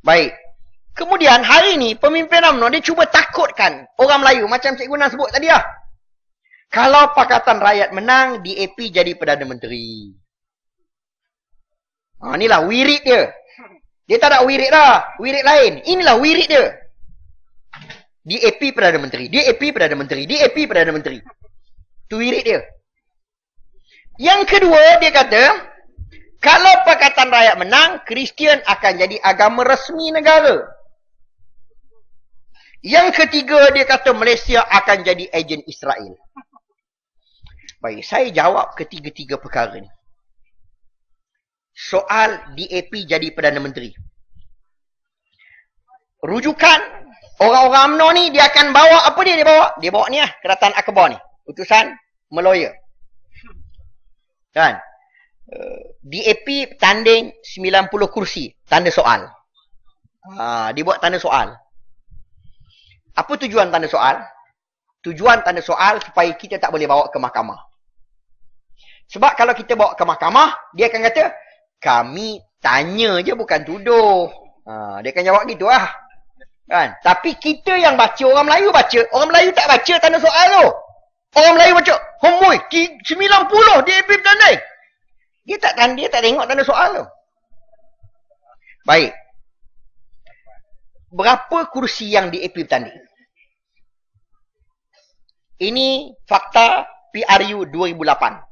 Baik. Kemudian hari ni pemimpin UMNO dia cuba takutkan orang Melayu macam Cikgu Nan sebut tadi lah. Kalau Pakatan Rakyat menang, DAP jadi Perdana Menteri. Inilah wirid dia. Dia tak ada wirid dah. Wirid lain. Inilah wirid dia. DAP Perdana Menteri. DAP Perdana Menteri. DAP Perdana Menteri. Itu wirid dia. Yang kedua, dia kata, kalau Pakatan Rakyat menang, Kristian akan jadi agama resmi negara. Yang ketiga, dia kata Malaysia akan jadi ejen Israel. Baik, saya jawab ketiga-tiga perkara ni. Soal DAP jadi Perdana Menteri. Rujukan orang-orang UMNO ni, dia akan bawa apa dia bawa? Dia bawa ni lah, Kerajaan Akbar ni. Utusan Meloya. Kan? DAP tanding 90 kursi. Tanda soal. Dia buat tanda soal. Apa tujuan tanda soal? Tujuan tanda soal supaya kita tak boleh bawa ke mahkamah. Sebab kalau kita bawa ke mahkamah, dia akan kata, kami tanya je bukan tuduh. Dia akan jawab gitu lah. Kan? Tapi kita yang baca, orang Melayu baca. Orang Melayu tak baca tanda soal tu. Orang Melayu baca, homoi, 90 DAP bertanding. Dia tak tengok tanda soal tu. Baik. Berapa kursi yang DAP bertanding? Ini fakta PRU 2008.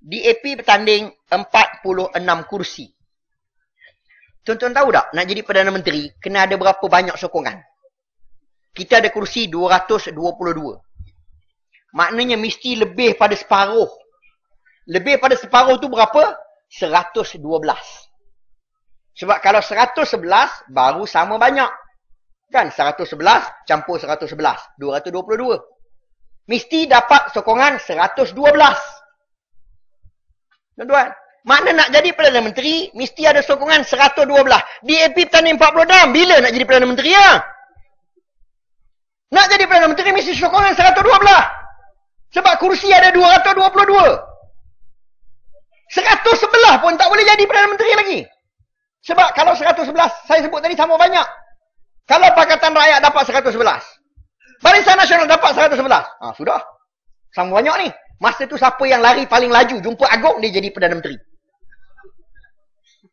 DAP bertanding 46 kursi. Tuan-tuan tahu tak, nak jadi Perdana Menteri, kena ada berapa banyak sokongan? Kita ada kursi 222. Maknanya mesti lebih pada separuh. Lebih pada separuh tu berapa? 112. Sebab kalau 111, baru sama banyak. Kan? 111 campur 111. 222. Mesti dapat sokongan 112. Tuan-tuan, makna nak jadi Perdana Menteri, mesti ada sokongan 112. DAP bertanding 46. Bila nak jadi Perdana Menteri ya? Nak jadi Perdana Menteri, mesti sokongan 112. Sebab kursi ada 222. 111 pun tak boleh jadi Perdana Menteri lagi. Sebab kalau 111, saya sebut tadi sama banyak. Kalau Pakatan Rakyat dapat 111. Barisan Nasional dapat 111. Sudah. Sama banyak ni. Masa tu siapa yang lari paling laju jumpa Agong, dia jadi Perdana Menteri.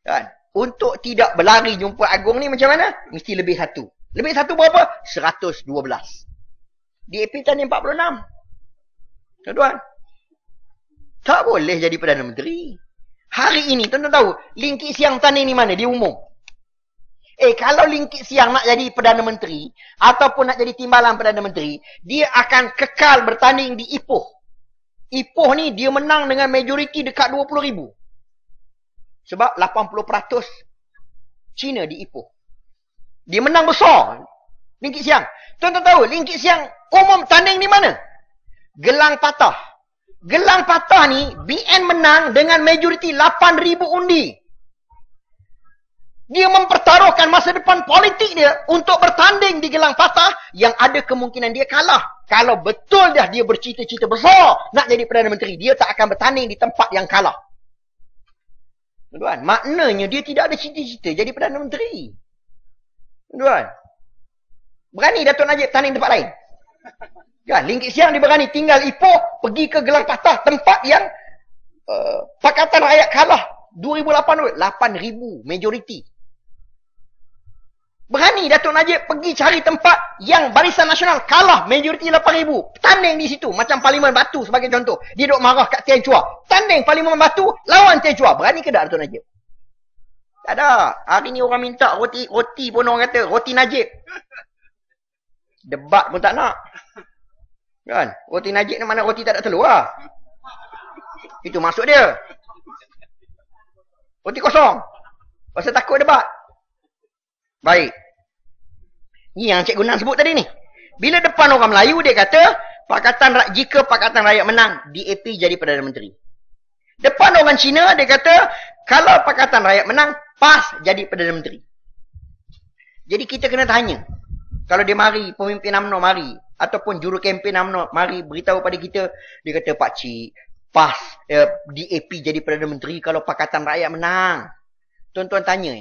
Kan? Untuk tidak berlari jumpa Agong ni macam mana? Mesti lebih satu. Lebih satu berapa? 112. DAP tanding 46. Tuan-tuan. Tak boleh jadi Perdana Menteri. Hari ini, tuan-tuan tahu, Ling Kit Siang tanding ni mana? Dia umum. Kalau Ling Kit Siang nak jadi Perdana Menteri, ataupun nak jadi timbalan Perdana Menteri, dia akan kekal bertanding di Ipoh. Ipoh ni, dia menang dengan majoriti dekat 20,000. Sebab 80% Cina di Ipoh. Dia menang besar. Ling Kit Siang. Tuan-tuan tahu, Ling Kit Siang umum tanding di mana? Gelang Patah. Gelang Patah ni, BN menang dengan majoriti 8,000 undi. Dia mempertaruhkan masa depan politik dia untuk bertanding di Gelang Patah yang ada kemungkinan dia kalah. Kalau betul dah dia bercita-cita besar nak jadi Perdana Menteri, dia tak akan bertanding di tempat yang kalah. Tuan, maknanya dia tidak ada cita-cita jadi Perdana Menteri. Tuan, berani Datuk Najib tanding tempat lain? Kan, Ling Kit Siang dia berani tinggal Ipoh, pergi ke Gelang Patah, tempat yang Pakatan Rakyat kalah 2008 8,000 majoriti. Berani Datuk Najib pergi cari tempat yang Barisan Nasional kalah majoriti 8,000. Tanding di situ. Macam Parlimen Batu sebagai contoh. Dia duk marah kat Tian Chua. Tanding Parlimen Batu lawan Tian Chua. Berani ke tak Datuk Najib? Tak ada. Hari ni orang minta roti pun orang kata roti Najib. Debat pun tak nak. Kan? Roti Najib ni mana roti tak ada telur lah. Itu maksud dia. Roti kosong. Pasal takut debat. Baik. Ni yang Cikgu Nan sebut tadi ni. Bila depan orang Melayu, dia kata, jika Pakatan Rakyat menang, DAP jadi Perdana Menteri. Depan orang Cina, dia kata, kalau Pakatan Rakyat menang, PAS jadi Perdana Menteri. Jadi kita kena tanya. Kalau dia mari, pemimpin UMNO mari, ataupun juru kempen UMNO mari beritahu pada kita, dia kata, Pakcik, PAS, DAP jadi Perdana Menteri kalau Pakatan Rakyat menang. Tuan-tuan tanya,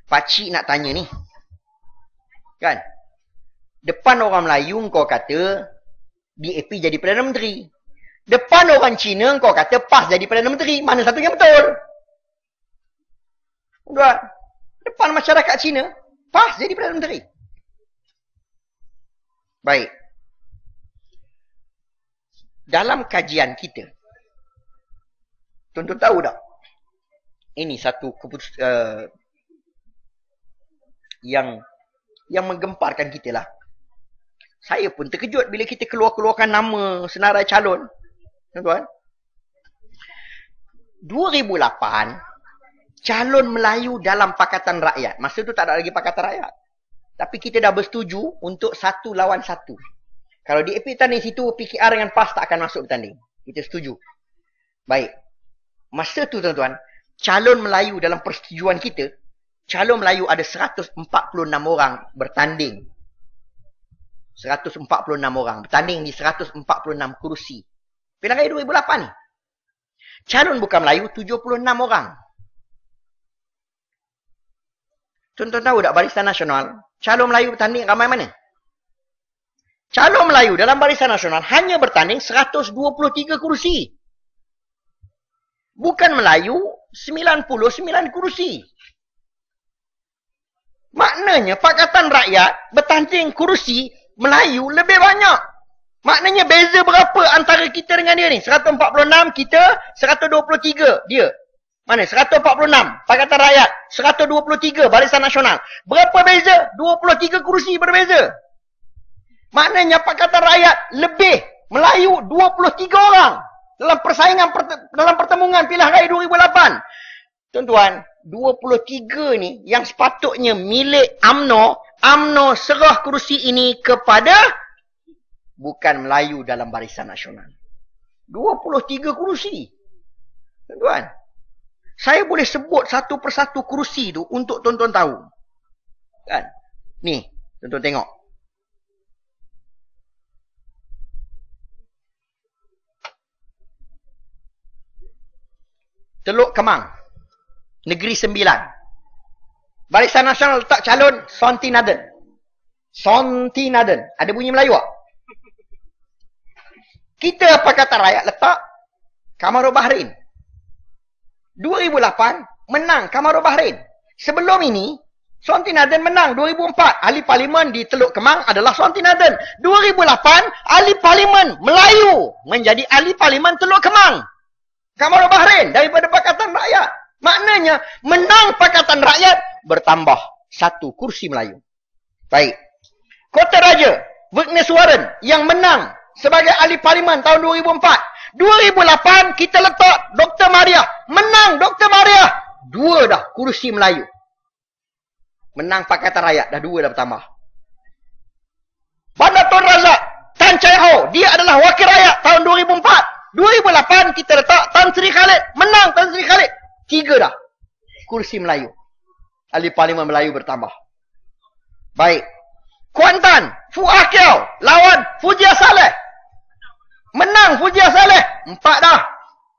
Pakcik nak tanya ni. Kan? Depan orang Melayu kau kata DAP jadi Perdana Menteri. Depan orang Cina kau kata PAS jadi Perdana Menteri. Mana satu yang betul? Tuan, depan masyarakat Cina, PAS jadi Perdana Menteri. Baik. Dalam kajian kita, tuan-tuan tahu tak? Ini satu keputusan yang menggemparkan kita lah. Saya pun terkejut bila kita keluarkan nama senarai calon. Tuan-tuan. 2008, calon Melayu dalam Pakatan Rakyat. Masa tu tak ada lagi Pakatan Rakyat. Tapi kita dah bersetuju untuk 1 lawan 1. Kalau DAP tanding situ, PKR dengan PAS tak akan masuk bertanding. Kita setuju. Baik. Masa tu tuan-tuan, calon Melayu dalam persetujuan kita, calon Melayu ada 146 orang bertanding. 146 orang bertanding di 146 kursi. Pilihan raya 2008 ni. Calon bukan Melayu 76 orang. Tuan-tuan tahu tak Barisan Nasional, calon Melayu bertanding ramai mana? Calon Melayu dalam Barisan Nasional hanya bertanding 123 kursi. Bukan Melayu 99 kursi. Maknanya Pakatan Rakyat bertanding kursi Melayu lebih banyak. Maknanya beza berapa antara kita dengan dia ni? 146, kita 123 dia. Mana? 146 Pakatan Rakyat, 123 Barisan Nasional. Berapa beza? 23 kursi berbeza. Maknanya Pakatan Rakyat lebih Melayu 23 orang dalam persaingan dalam pertemuan pilihan raya 2008. Tuan-tuan, 23 ni yang sepatutnya milik UMNO, UMNO serah kursi ini kepada bukan Melayu dalam Barisan Nasional. 23 kursi. Tuan-tuan, saya boleh sebut satu persatu kursi tu untuk tuan-tuan tahu. Kan? Ni, tuan-tuan tengok. Teluk Kemang, Negeri Sembilan. Barisan Nasional letak calon Sonti Naden. Sonti Naden. Ada bunyi Melayu tak? Kita Pakatan Rakyat letak Kamarul Bahrain. 2008 menang Kamarul Bahrain. Sebelum ini Sonti Naden menang 2004. Ahli Parlimen di Teluk Kemang adalah Sonti Naden. 2008 ahli Parlimen Melayu menjadi ahli Parlimen Teluk Kemang. Kamarul Bahrain daripada Pakatan Rakyat. Maknanya menang Pakatan Rakyat bertambah 1 kursi Melayu. Baik. Kota Raja, Witness Warren yang menang sebagai ahli Parlimen tahun 2004. 2008 kita letak Dr. Maria. Menang Dr. Maria. 2 dah kursi Melayu. Menang Pakatan Rakyat. Dah 2 dah bertambah. Bandar Tun Razak, Tan Chai Ho. Dia adalah wakil rakyat tahun 2004. 2008 kita letak Tan Sri Khalid. Menang Tan Sri Khalid. 3 dah kursi Melayu. Ahli Parlimen Melayu bertambah. Baik. Kuantan, Fuah Kiau lawan Fujia Saleh. Menang Fujia Saleh. 4 dah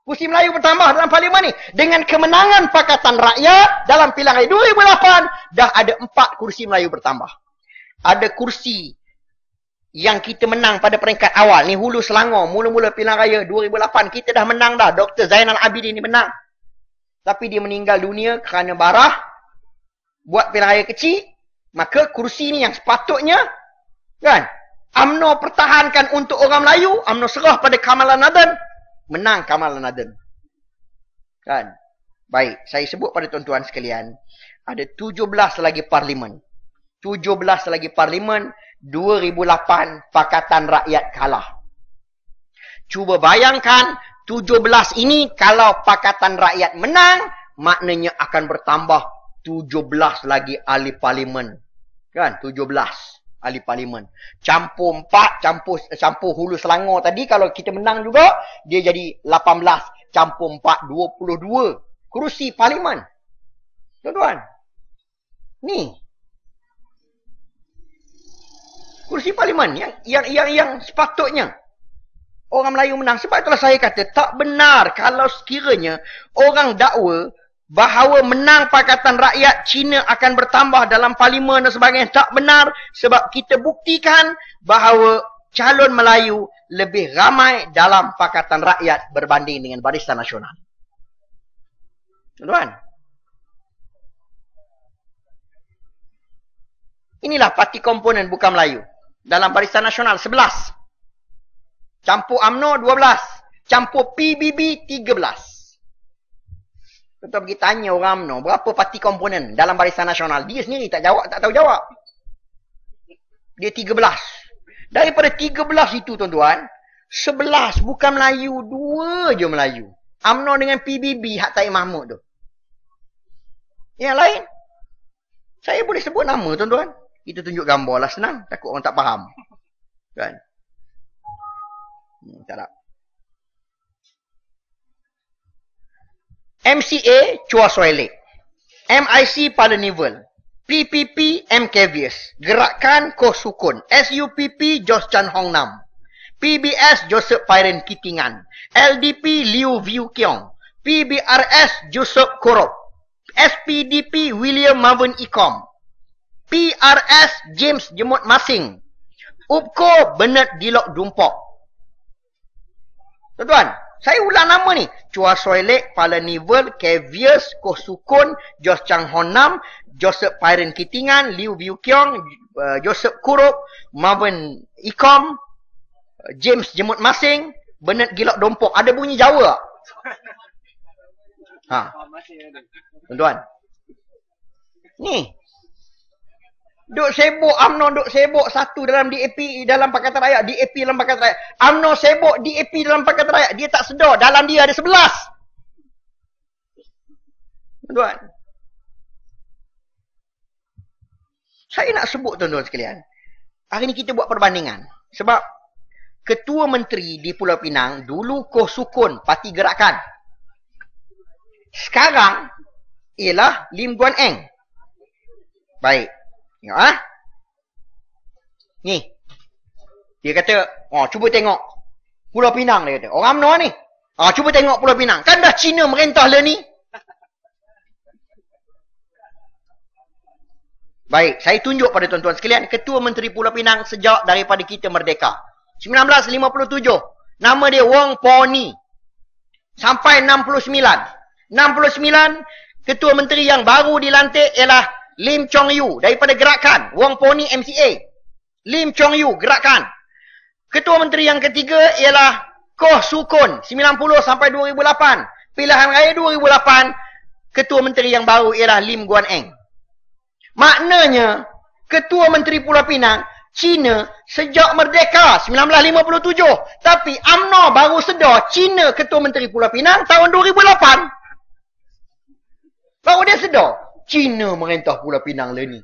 kursi Melayu bertambah dalam Parlimen ni. Dengan kemenangan Pakatan Rakyat dalam pilihan raya 2008, dah ada 4 kursi Melayu bertambah. Ada kursi yang kita menang pada peringkat awal. Ni Hulu Selangor. Mula-mula pilihan raya 2008. Kita dah menang dah. Dr. Zainal Abidin ni menang. Tapi dia meninggal dunia kerana barah. Buat pilihan raya kecil. Maka kursi ni yang sepatutnya, kan, UMNO pertahankan untuk orang Melayu. UMNO serah pada Kamalan Naden. Menang Kamalan Naden. Kan. Baik. Saya sebut pada tuan-tuan sekalian. Ada 17 lagi Parlimen. 17 lagi Parlimen. 2008 Pakatan Rakyat kalah. Cuba bayangkan 17 ini kalau Pakatan Rakyat menang, maknanya akan bertambah 17 lagi ahli Parlimen. Kan? 17 ahli Parlimen. Campur 4, campur Hulu Selangor tadi, kalau kita menang juga, dia jadi 18. Campur 4, 22 kursi Parlimen. Tuan-tuan. Ni. Kursi Parlimen yang sepatutnya orang Melayu menang. Sebab itulah saya kata tak benar kalau sekiranya orang dakwa bahawa menang Pakatan Rakyat Cina akan bertambah dalam parlimen dan sebagainya tak benar, sebab kita buktikan bahawa calon Melayu lebih ramai dalam Pakatan Rakyat berbanding dengan Barisan Nasional. Tuan-tuan, inilah parti komponen bukan Melayu dalam Barisan Nasional 11, campur UMNO 12, campur PBB 13. Tuan-tuan pergi tanya orang UMNO berapa parti komponen dalam Barisan Nasional, dia sendiri tak tahu jawab. Dia 13. Daripada 13 itu tuan-tuan, 11 bukan Melayu, 2 je Melayu. UMNO dengan PBB Hak Taib Mahmud tu. Yang lain, saya boleh sebut nama tuan-tuan. Kita tunjuk gambar lah, senang. Takut orang tak faham. Kan? Tak nak. MCA, Chua Soy Lek. MIC, Palanivel. PPP, M. Kevius. Gerakan, Koh Sukun. SUPP, Jos Chan Hong Nam. PBS, Joseph Pairen Kitingan. LDP, Liu Viu Kiong. PBRS, Joseph Korop. SPDP, William Marvin Ikom. PRS, James Jemot Masing. UPKO, Bernard Dilok Dumpok. Tuan-tuan, saya ulang nama ni. Chua Soy Lek, Palanivel, Kevius, Koh Sukun, Jos Chang Hon Nam, Joseph Pairen Kitingan, Liu Viu Kiong, Joseph Kurup, Marvin Ikom, James Jemut Masing, Bernard Gilok Dompok. Ada bunyi Jawa tak? Ha. Tuan-tuan. Ni. Duk sibuk UMNO, duk sibuk satu dalam DAP, dalam Pakatan Rakyat, DAP dalam Pakatan Rakyat. UMNO sibuk DAP dalam Pakatan Rakyat. Dia tak sedar, dalam dia ada 11. Tuan-tuan. Saya nak sebut tuan-tuan sekalian. Hari ni kita buat perbandingan. Sebab Ketua Menteri di Pulau Pinang dulu Koh Sukun, Parti Gerakan. Sekarang ialah Lim Guan Eng. Baik. Tengok ah. Ni. Dia kata, "Oh, cuba tengok Pulau Pinang," dia kata. Orang UMNO ni. "Ah, cuba tengok Pulau Pinang. Kan dah Cina merintah lah ni." Baik, saya tunjuk pada tuan-tuan sekalian Ketua Menteri Pulau Pinang sejak daripada kita merdeka. 1957. Nama dia Wong Po Ni. Sampai 69. 69, Ketua Menteri yang baru dilantik ialah Lim Chong Yu daripada Gerakan. Wong Po Ni MCA. Lim Chong Yu Gerakan. Ketua Menteri yang ketiga ialah Koh Sukun 90 sampai 2008. Pilihan raya 2008, Ketua Menteri yang baru ialah Lim Guan Eng. Maknanya, Ketua Menteri Pulau Pinang, Cina sejak merdeka 1957. Tapi UMNO baru sedar Cina Ketua Menteri Pulau Pinang tahun 2008. Baru dia sedar. Cina merintah Pulau Pinang lah ni.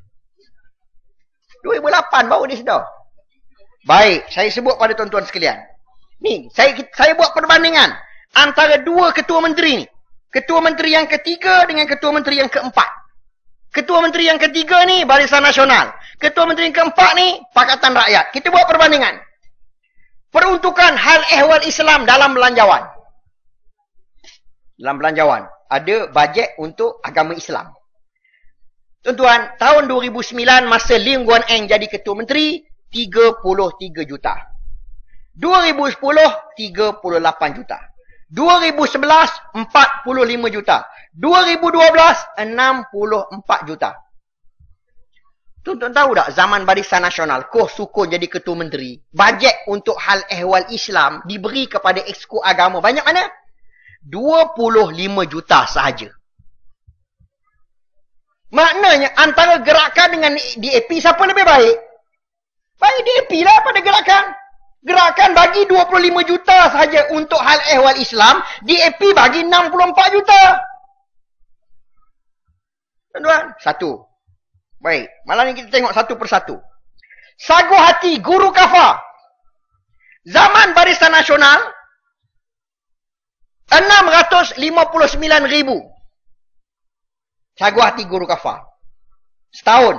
2008 baru dia sedar. Baik, saya sebut pada tuan-tuan sekalian. Ni, saya buat perbandingan antara dua Ketua Menteri ni. Ketua Menteri yang ketiga dengan Ketua Menteri yang keempat. Ketua Menteri yang ketiga ni Barisan Nasional. Ketua Menteri yang keempat ni Pakatan Rakyat. Kita buat perbandingan. Peruntukan hal ehwal Islam dalam belanjawan. Dalam belanjawan ada bajet untuk agama Islam. Tuan-tuan, tahun 2009 masa Lim Guan Eng jadi Ketua Menteri, 33 juta. 2010, 38 juta. 2011, 45 juta. 2012, 64 juta. Tuan-tuan tahu tak, zaman Barisan Nasional, Koh Sukun jadi Ketua Menteri, bajet untuk hal ehwal Islam diberi kepada Exco Agama. Banyak mana? 25 juta sahaja. Maknanya, antara Gerakan dengan DAP, siapa lebih baik? Baik DAP lah pada Gerakan. Gerakan bagi 25 juta sahaja untuk hal ehwal Islam, DAP bagi 64 juta. Tuan-tuan, satu. Baik, malam ni kita tengok satu persatu. Sagu Hati Guru Kafar. Zaman Barisan Nasional, 659,000. Sagu Hati Guru Kafar. Setahun.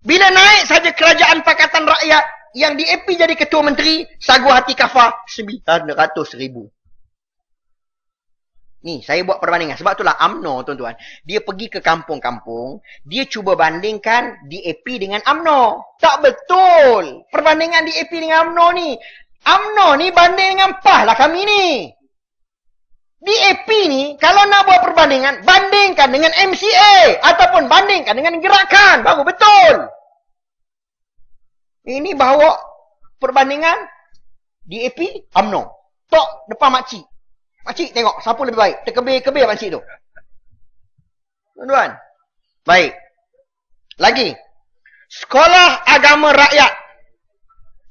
Bila naik saja Kerajaan Pakatan Rakyat, yang DAP jadi Ketua Menteri, Sagu Hati Kafar 900,000. Ni, saya buat perbandingan. Sebab itulah UMNO, tuan-tuan. Dia pergi ke kampung-kampung. Dia cuba bandingkan DAP dengan UMNO. Tak betul. Perbandingan DAP dengan UMNO ni. UMNO ni banding dengan PAH lah kami ni. DAP ni, kalau nak buat perbandingan, bandingkan dengan MCA. Ataupun bandingkan dengan gerakan. Baru betul. Ini bawa perbandingan DAP, UMNO. Tok depan makcik. Makcik tengok siapa lebih baik. Terkebir-kebir makcik tu. Tuan-tuan. Baik. Lagi. Sekolah agama rakyat.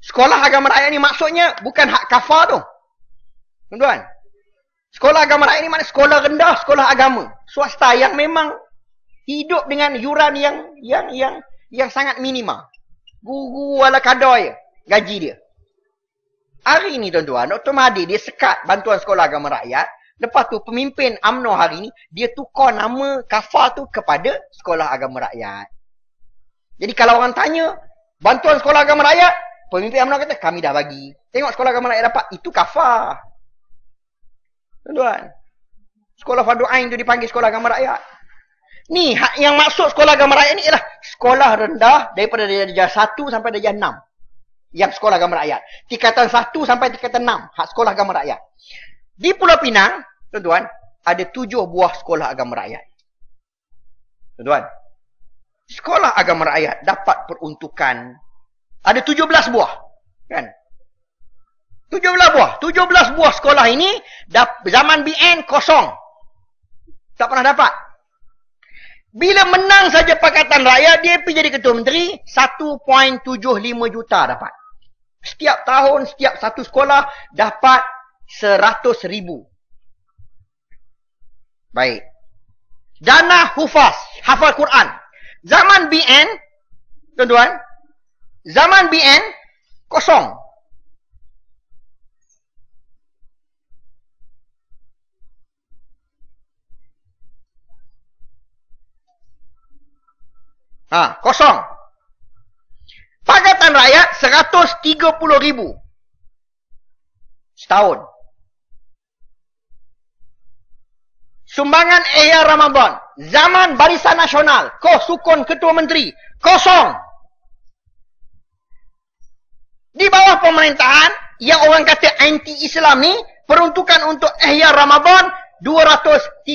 Sekolah agama rakyat ni maksudnya bukan hak kafar tu. Tuan-tuan. Sekolah agama rakyat ni maknanya sekolah rendah, sekolah agama. Swasta yang memang hidup dengan yuran yang sangat minima. Guru ala kadoi gaji dia. Hari ni tuan-tuan, Dr. Mahathir dia sekat bantuan sekolah agama rakyat. Lepas tu pemimpin UMNO hari ni, dia tukar nama kafar tu kepada sekolah agama rakyat. Jadi kalau orang tanya, bantuan sekolah agama rakyat, pemimpin UMNO kata, kami dah bagi. Tengok sekolah agama rakyat dapat, itu kafar. Tuan-tuan, sekolah Fardu Ain tu dipanggil sekolah agama rakyat. Ni, yang maksud sekolah agama rakyat ni ialah sekolah rendah daripada darjah 1 sampai darjah 6. Yang sekolah agama rakyat. Tingkatan 1 sampai tingkatan 6. Hak sekolah agama rakyat. Di Pulau Pinang, tuan-tuan, ada 7 buah sekolah agama rakyat. Tuan-tuan, sekolah agama rakyat dapat peruntukan. Ada 17 buah. Kan? 17 buah. 17 buah sekolah ini, zaman BN kosong. Tak pernah dapat. Bila menang saja Pakatan Rakyat, dia pergi jadi Ketua Menteri, 1.75 juta dapat. Setiap tahun, setiap satu sekolah, dapat 100,000. Baik. Dana hufaz, hafal Quran. Zaman BN, tuan-tuan, zaman BN, kosong. Kosong. Pakatan Rakyat 130,000 setahun. Sumbangan Ihya Ramadan zaman Barisan Nasional, sukun Ketua Menteri, kosong. Di bawah pemerintahan yang orang kata anti-Islam ni, peruntukan untuk Ihya Ramadan 213,000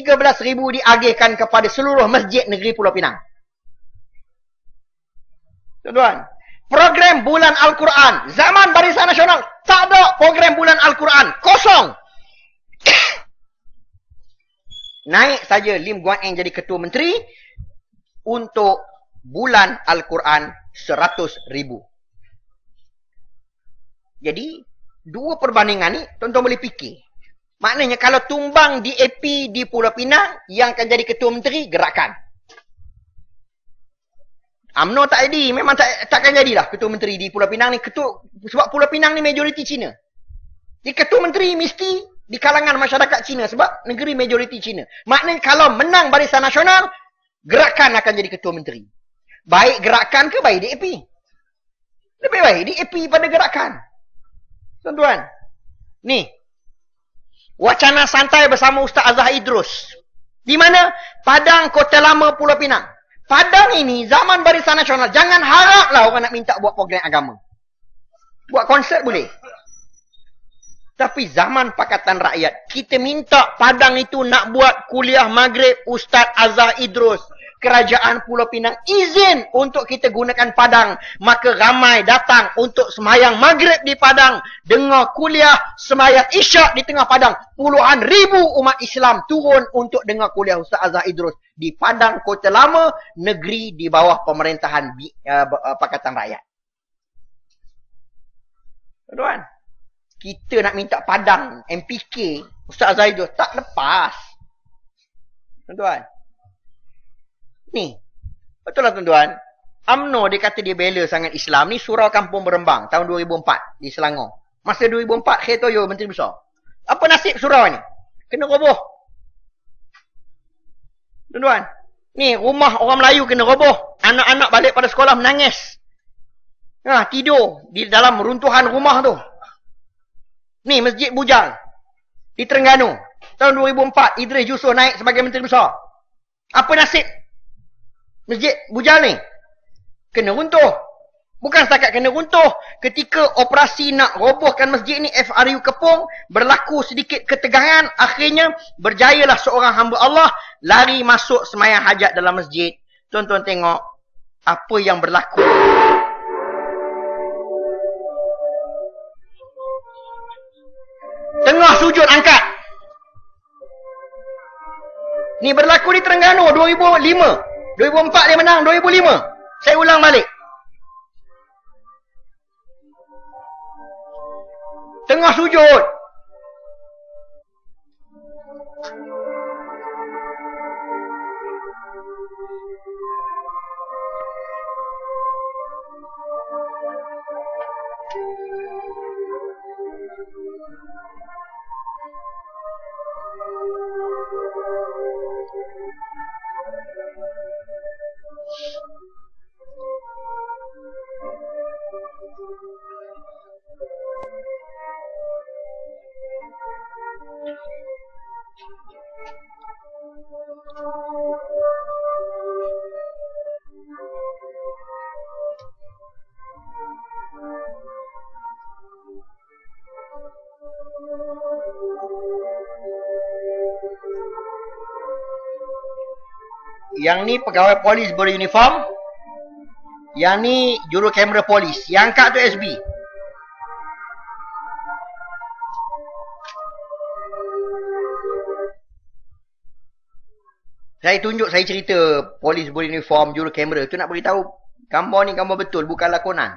diagihkan kepada seluruh masjid negeri Pulau Pinang. Tuan-tuan, program bulan Al-Quran zaman Barisan Nasional, tak ada program bulan Al-Quran, kosong. Naik saja Lim Guan Eng jadi Ketua Menteri untuk bulan Al-Quran 100,000. Jadi, dua perbandingan ni tuan-tuan boleh fikir. Maknanya kalau tumbang DAP di Pulau Pinang, yang akan jadi Ketua Menteri, gerakan. UMNO tak jadi, memang takkan jadilah Ketua Menteri di Pulau Pinang ni. Sebab Pulau Pinang ni majoriti Cina. Jadi Ketua Menteri mesti di kalangan masyarakat Cina sebab negeri majoriti Cina. Maknanya kalau menang Barisan Nasional, gerakan akan jadi Ketua Menteri. Baik gerakan ke baik DAP? Lebih baik DAP pada gerakan. Tuan-tuan, ni wacana santai bersama Ustaz Azhar Idrus. Di mana? Padang Kota Lama Pulau Pinang. Padang ini, zaman Barisan Nasional, jangan haraplah orang nak minta buat program agama. Buat konsert boleh. Tapi zaman Pakatan Rakyat, kita minta Padang itu nak buat kuliah Maghrib Ustaz Azhar Idrus. Kerajaan Pulau Pinang izin untuk kita gunakan Padang. Maka ramai datang untuk semayang Maghrib di Padang. Dengar kuliah semayang Isyak di tengah Padang. Puluhan ribu umat Islam turun untuk dengar kuliah Ustaz Azhar Idrus. Di Padang Kota Lama, negeri di bawah pemerintahan Pakatan Rakyat. Tuan-tuan, kita nak minta Padang, MPK, Ustaz Azhar Idrus, tak lepas. Tuan-tuan. Ni, betul lah tuan-tuan. UMNO dia kata dia bela sangat Islam. Ni Surau Kampung Berembang tahun 2004 di Selangor. Masa 2004 Khair Toyo Menteri Besar. Apa nasib surau ni? Kena roboh. Tuan-tuan, ni rumah orang Melayu kena roboh. Anak-anak balik pada sekolah menangis. Tidur di dalam runtuhan rumah tu. Ni Masjid Bujang di Terengganu tahun 2004, Idris Yusof naik sebagai Menteri Besar. Apa nasib Masjid Bujal ni? Kena runtuh. Bukan setakat kena runtuh. Ketika operasi nak robohkan masjid ni, FRU Kepong, berlaku sedikit ketegangan. Akhirnya, berjayalah seorang hamba Allah lari masuk sembahyang hajat dalam masjid. Tuan-tuan tengok apa yang berlaku. Tengah sujud angkat. Ni berlaku di Terengganu 2005. 2004 dia menang, 2005. Saya ulang balik. Tengah sujud. Yang ni pegawai polis beruniform. Yang ni juru kamera polis. Yang angkat tu SB. Saya tunjuk, saya cerita polis beruniform, juru kamera. Tu nak beritahu gambar ni gambar betul, bukan lakonan.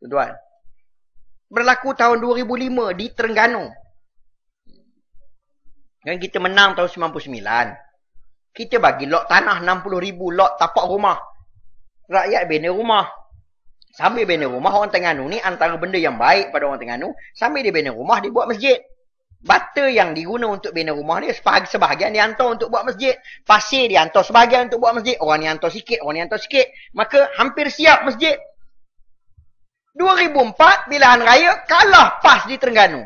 Tuan-tuan. Berlaku tahun 2005 di Terengganu. Dan kita menang tahun 99. Kita bagi lot tanah 60,000 lot tapak rumah. Rakyat bina rumah. Sambil bina rumah, orang Terengganu ni antara benda yang baik pada orang Terengganu, sambil dia bina rumah, dia buat masjid. Bata yang diguna untuk bina rumah ni, sebahagian dihantar untuk buat masjid. Pasir dihantar sebahagian untuk buat masjid. Orang ni hantar sikit, orang ni hantar sikit. Maka hampir siap masjid. 2004, pilihan raya, kalah PAS di Terengganu.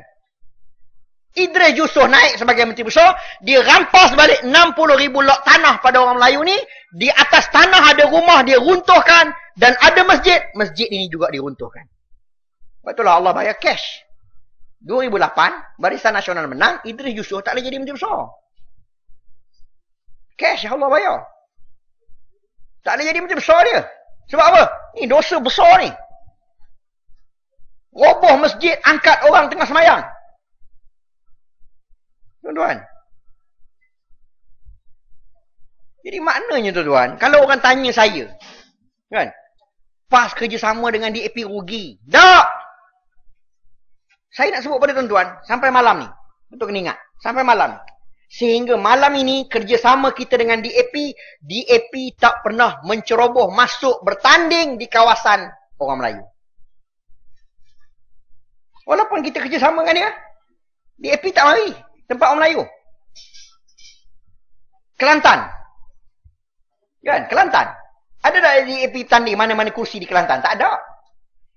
Idris Yusof naik sebagai Menteri Besar, dia rampas balik 60,000 lot tanah pada orang Melayu ni. Di atas tanah ada rumah, dia runtuhkan. Dan ada masjid, masjid ini juga diruntuhkan. Itulah Allah bayar cash. 2008, Barisan Nasional menang, Idris Yusof tak boleh jadi Menteri Besar. Cash Allah bayar. Tak boleh jadi Menteri Besar dia. Sebab apa? Ni dosa besar ni. Roboh masjid, angkat orang tengah semayang. Tuan-tuan. Jadi maknanya tuan-tuan, kalau orang tanya saya, kan, PAS kerjasama dengan DAP rugi. Tak! Saya nak sebut pada tuan-tuan, sampai malam ni. Betul kena ingat. Sampai malam. Sehingga malam ini, kerjasama kita dengan DAP, DAP tak pernah menceroboh masuk bertanding di kawasan orang Melayu. Walaupun kita kerjasama dengan dia, DAP tak mari tempat orang Melayu. Kelantan. Kan? Kelantan. Ada tak DAP tanding mana-mana kursi di Kelantan? Tak ada.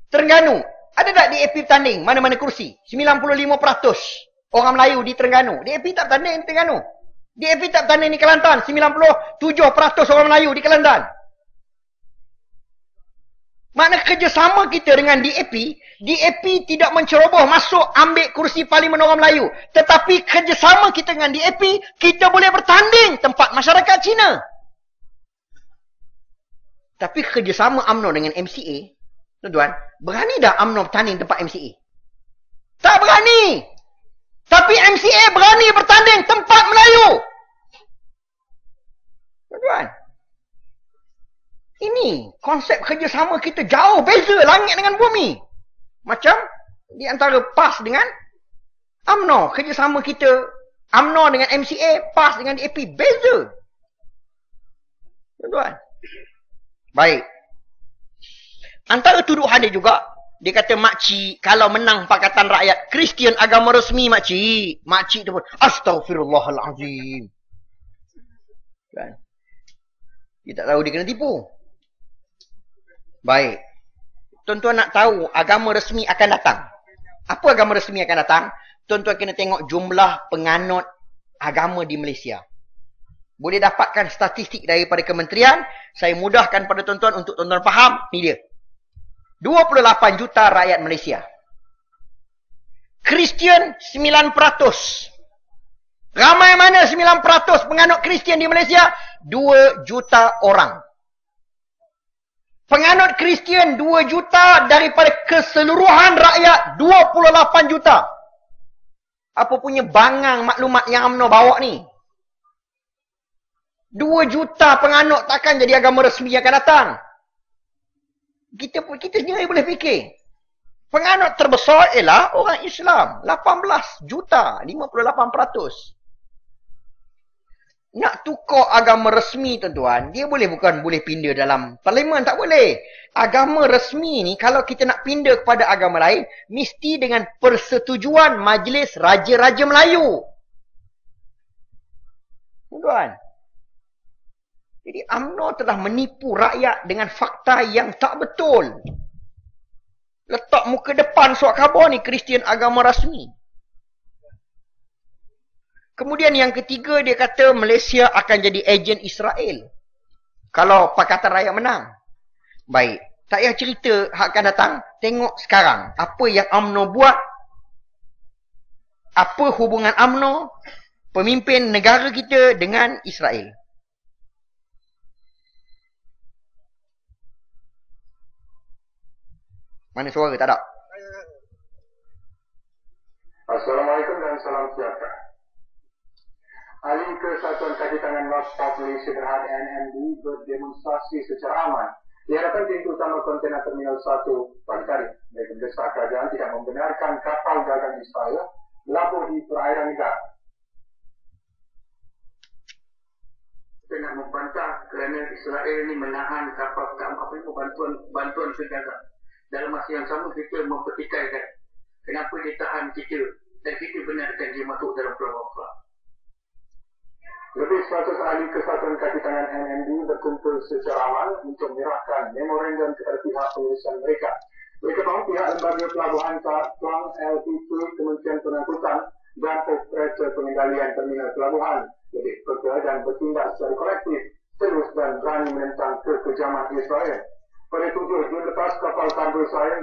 Terengganu. Ada tak DAP tanding mana-mana kursi? 95% orang Melayu di Terengganu. DAP tak tanding di Terengganu. DAP tak tanding di Kelantan. 97% orang Melayu di Kelantan. Makna kerjasama kita dengan DAP, DAP tidak menceroboh masuk ambil kursi Parlimen orang Melayu. Tetapi kerjasama kita dengan DAP, kita boleh bertanding tempat masyarakat Cina. Tapi kerjasama UMNO dengan MCA, tuan-tuan, berani dah UMNO bertanding tempat MCA? Tak berani. Tapi MCA berani bertanding tempat Melayu. Tuan-tuan. Ini konsep kerjasama kita jauh beza langit dengan bumi. Macam di antara PAS dengan UMNO. Kerjasama kita UMNO dengan MCA, PAS dengan DAP beza. Tuan-tuan. Baik. Antara tuduhan dia juga, dia kata makcik kalau menang Pakatan Rakyat Kristian agama resmi makcik. Makcik tu pun Astaghfirullahalazim. Kan? Dia tak tahu dia kena tipu. Baik. Tuan-tuan nak tahu agama resmi akan datang. Apa agama resmi akan datang? tuan-tuan kena tengok jumlah penganut agama di Malaysia. Boleh dapatkan statistik daripada kementerian. Saya mudahkan pada tuan-tuan untuk tuan-tuan faham. Ni dia. 28 juta rakyat Malaysia. Kristian 9%. Ramai mana 9% penganut Kristian di Malaysia? 2 juta orang. Penganut Kristian 2 juta daripada keseluruhan rakyat 28 juta. Apa punya bangang maklumat yang UMNO bawa ni? 2 juta penganut takkan jadi agama resmi yang akan datang. Kita sendiri boleh fikir. Penganut terbesar ialah orang Islam. 18 juta. 58%. Nak tukar agama resmi tuan-tuan, dia bukan boleh pindah dalam parlimen, tak boleh. Agama resmi ni kalau kita nak pindah kepada agama lain, mesti dengan persetujuan Majlis Raja-Raja Melayu. Tuan-tuan. Jadi UMNO telah menipu rakyat dengan fakta yang tak betul. Letak muka depan surat khabar ni Kristian agama rasmi. Kemudian yang ketiga dia kata Malaysia akan jadi ejen Israel kalau Pakatan Rakyat menang. Baik, tak payah cerita hak akan datang. Tengok sekarang apa yang UMNO buat. Apa hubungan UMNO, pemimpin negara kita dengan Israel. Mana suara? Tak ada. Assalamualaikum dan salam sejahtera. Ahli Kesatuan Kajian North South Malaysia Berhad NMB berdemonstrasi secara aman di hadapan pintu utama kontena Terminal 1 pagi tadi. Mereka mendesak kerajaan tidak membenarkan kapal dagang Israel melabur di perairan negara. Kita nak membantah kerana Israel ini menahan kapal bantuan perdagangan. Dalam masa yang sama kita mempertikaikan kenapa dia tahan kita dan kita benarkan dia masuk dalam Pulau Perang. Lebih 100 ahli Kesatuan Kaki Tangan NMB berkumpul secara aman untuk menyerahkan memorandum kepada pihak pengurusan mereka. Mereka mahu pihak lembaga pelabuhan Kelang LPC, Kementerian Pengangkutan dan Operator Pengendalian Terminal Pelabuhan lebih peka dan bertindak secara kolektif, terus dan berani menentang kekejaman Israel. Pada 7 Jun lepas, kapal kargo Israel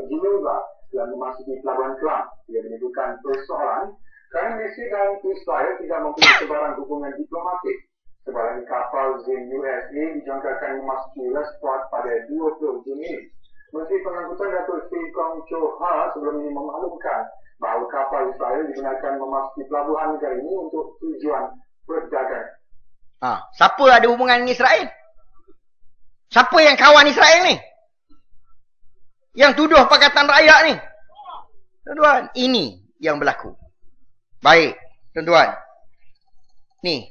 Geneva telah memasuki pelabuhan Kelang. Ia menimbulkan persoalan kerana Malaysia dan Israel tidak mempunyai sebarang hubungan diplomatik. Sebarang kapal Zin USA dijangkakan memasuki Westport pada 20 Juni. Menteri Pengangkutan Datuk Seri Kong Chow Ha sebelum ini memaklumkan bahawa kapal Israel digunakan memasuki pelabuhan negara ini untuk tujuan perdagangan. Siapa ada hubungan dengan Israel? Siapa yang kawan Israel ni? Yang tuduh Pakatan Rakyat ni? Tuan-tuan, ini yang berlaku. Baik, tuan-tuan. Ni.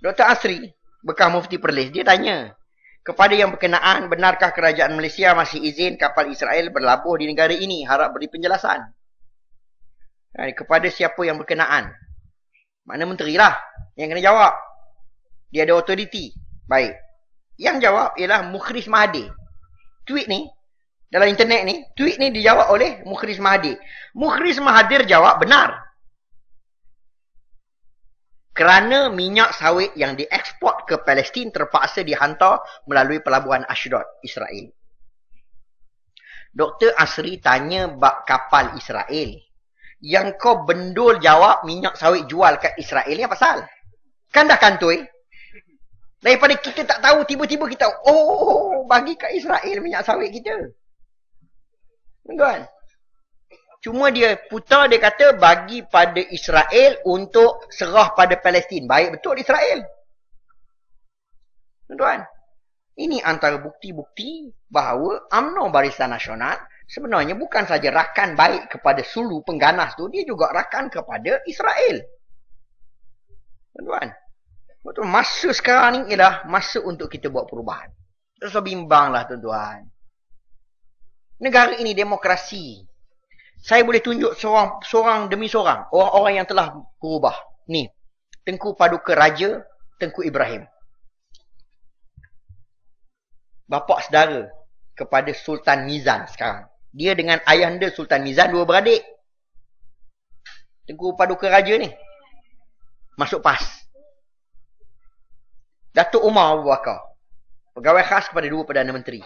Dr. Asri, bekas Mufti Perlis, dia tanya. Kepada yang berkenaan, benarkah kerajaan Malaysia masih izin kapal Israel berlabuh di negara ini? Harap beri penjelasan. Kepada siapa yang berkenaan? Mana menteri lah yang kena jawab. Dia ada otoriti. Baik. Yang jawab ialah Mukhris Mahathir. Tweet ni, dalam internet ni, tweet ni dijawab oleh Mukhris Mahathir. Mukhris Mahathir jawab benar. Kerana minyak sawit yang dieksport ke Palestin terpaksa dihantar melalui pelabuhan Ashdod, Israel. Dr. Asri tanya bab kapal Israel. Yang kau bendul jawab minyak sawit jual kat Israel ni apa pasal? Kan dah kantoi. Daripada kita tak tahu, tiba-tiba kita bagi kat Israel minyak sawit kita. Tuan. Cuma dia putar, dia kata bagi pada Israel untuk serah pada Palestin. Baik betul Israel. Tuan. Ini antara bukti-bukti bahawa UMNO Barisan Nasional sebenarnya bukan saja rakan baik kepada sulu pengganas tu, dia juga rakan kepada Israel. Tuan. Betul, masa sekarang ni ialah masa untuk kita buat perubahan. Terus bimbanglah tuan-tuan. Negara ini demokrasi. Saya boleh tunjuk seorang demi seorang orang-orang yang telah berubah. Ni, Tengku Paduka Raja, Tengku Ibrahim. Bapa saudara kepada Sultan Mizan sekarang. Dia dengan ayahanda Sultan Mizan dua beradik. Tengku Paduka Raja ni. Masuk PAS. Datuk Umar Abu Bakar. Pegawai khas kepada 2 Perdana Menteri.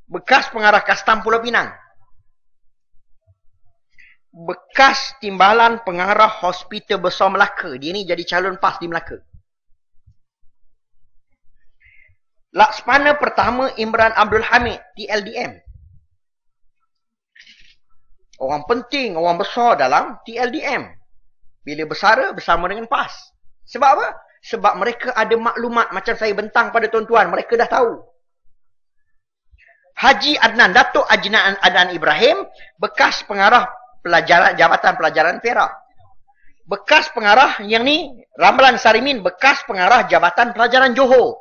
Bekas pengarah Kastam Pulau Pinang. Bekas timbalan pengarah Hospital Besar Melaka. Dia ni jadi calon PAS di Melaka. Laksmana pertama Imran Abdul Hamid, TLDM. Orang penting, orang besar dalam TLDM. Bila bersara, bersama dengan PAS. Sebab apa? Sebab mereka ada maklumat macam saya bentang pada tuan-tuan. Mereka dah tahu. Haji Adnan, Datuk Adnan Ibrahim, bekas pengarah Jabatan Pelajaran Perak. Bekas pengarah yang ni, Ramlan Sarimin, bekas pengarah Jabatan Pelajaran Johor.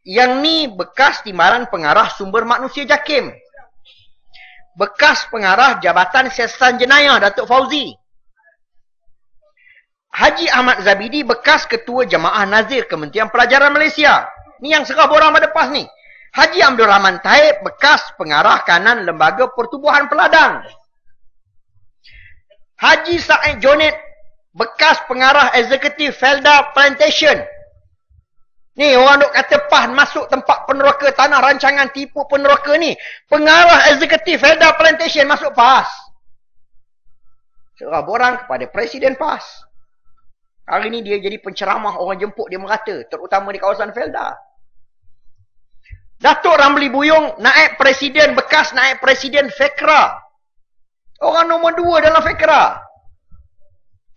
Yang ni bekas timbalan pengarah Sumber Manusia JAKIM. Bekas pengarah Jabatan Siasatan Jenayah, Datuk Fauzi. Haji Ahmad Zabidi, bekas Ketua Jamaah Nazir Kementerian Pelajaran Malaysia. Ni yang serah borang pada PAS ni. Haji Abdul Rahman Taib, bekas pengarah kanan Lembaga Pertubuhan Peladang. Haji Said Jonet, bekas pengarah eksekutif Felda Plantation. Ni orang duk kata PAS masuk tempat peneroka tanah rancangan tipu peneroka ni. Pengarah eksekutif Felda Plantation masuk PAS. Serah borang kepada Presiden PAS. Hari ni dia jadi penceramah, orang jemput dia merata, terutama di kawasan Felda. Datuk Ramli Buyung, naib presiden, bekas naib presiden FEKRA. Orang nombor 2 dalam FEKRA.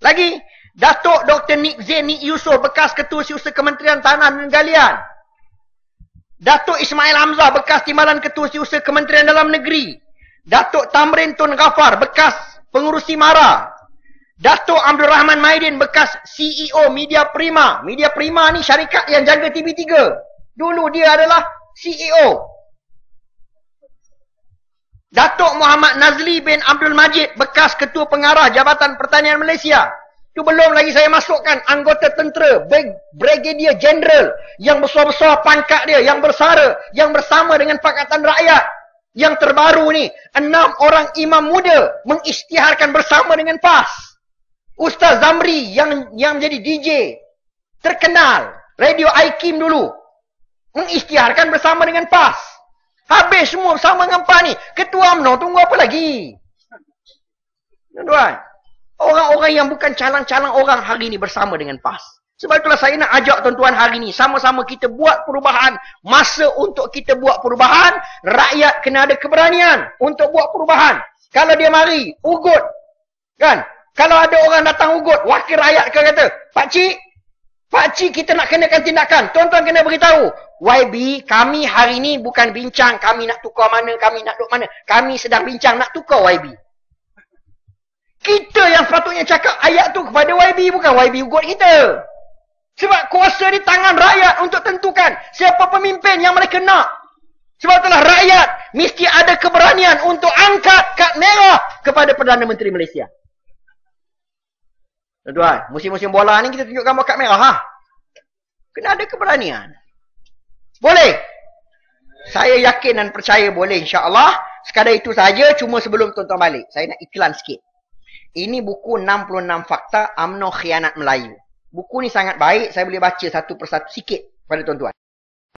Lagi, Datuk Dr. Nik Zain Nik Yusof, bekas Ketua Setiausaha Kementerian Tanah dan Galian. Datuk Ismail Hamzah, bekas timbalan Ketua Setiausaha Kementerian Dalam Negeri. Datuk Tamrin Tun Ghaffar, bekas pengurusi MARA. Datuk Abdul Rahman Maidin, bekas CEO Media Prima. Media Prima ni syarikat yang jaga TV3. Dulu dia adalah CEO. Datuk Muhammad Nazli bin Abdul Majid, bekas Ketua Pengarah Jabatan Pertanian Malaysia. Itu belum lagi saya masukkan anggota tentera, Brigadier General, yang besar-besar pangkat dia, yang bersara, yang bersama dengan Pakatan Rakyat. Yang terbaru ni, 6 orang imam muda mengisytiharkan bersama dengan PAS. Ustaz Zamri yang jadi DJ terkenal, Radio IKIM dulu, mengisytiharkan bersama dengan PAS. Habis semua bersama dengan PAS ni. Ketua UMNO tunggu apa lagi? Tuan-tuan, orang-orang yang bukan calang-calang orang hari ni bersama dengan PAS. Sebab itulah saya nak ajak tuan-tuan hari ni, sama-sama kita buat perubahan. Masa untuk kita buat perubahan, rakyat kena ada keberanian untuk buat perubahan. Kalau dia mari, ugut. Kan? Kalau ada orang datang ugut, wakil rakyat kata, Pakcik, kita nak kenakan tindakan. Tuan-tuan kena beritahu. YB, kami hari ni bukan bincang kami nak tukar mana, kami nak duduk mana. Kami sedang bincang nak tukar YB. Kita yang sepatutnya cakap ayat tu kepada YB, bukan YB ugut kita. Sebab kuasa di tangan rakyat untuk tentukan siapa pemimpin yang mereka nak. Sebab itulah rakyat mesti ada keberanian untuk angkat kad merah kepada Perdana Menteri Malaysia. Tuan-tuan, musim-musim bola ni kita tunjuk gambar kad merah. Ha? Kena ada keberanian. Boleh? Saya yakin dan percaya boleh, insya-Allah. Sekadar itu saja, cuma sebelum tuan-tuan balik, saya nak iklan sikit. Ini buku 66 Fakta UMNO Khianat Melayu. Buku ni sangat baik, saya boleh baca satu persatu sikit pada tuan-tuan.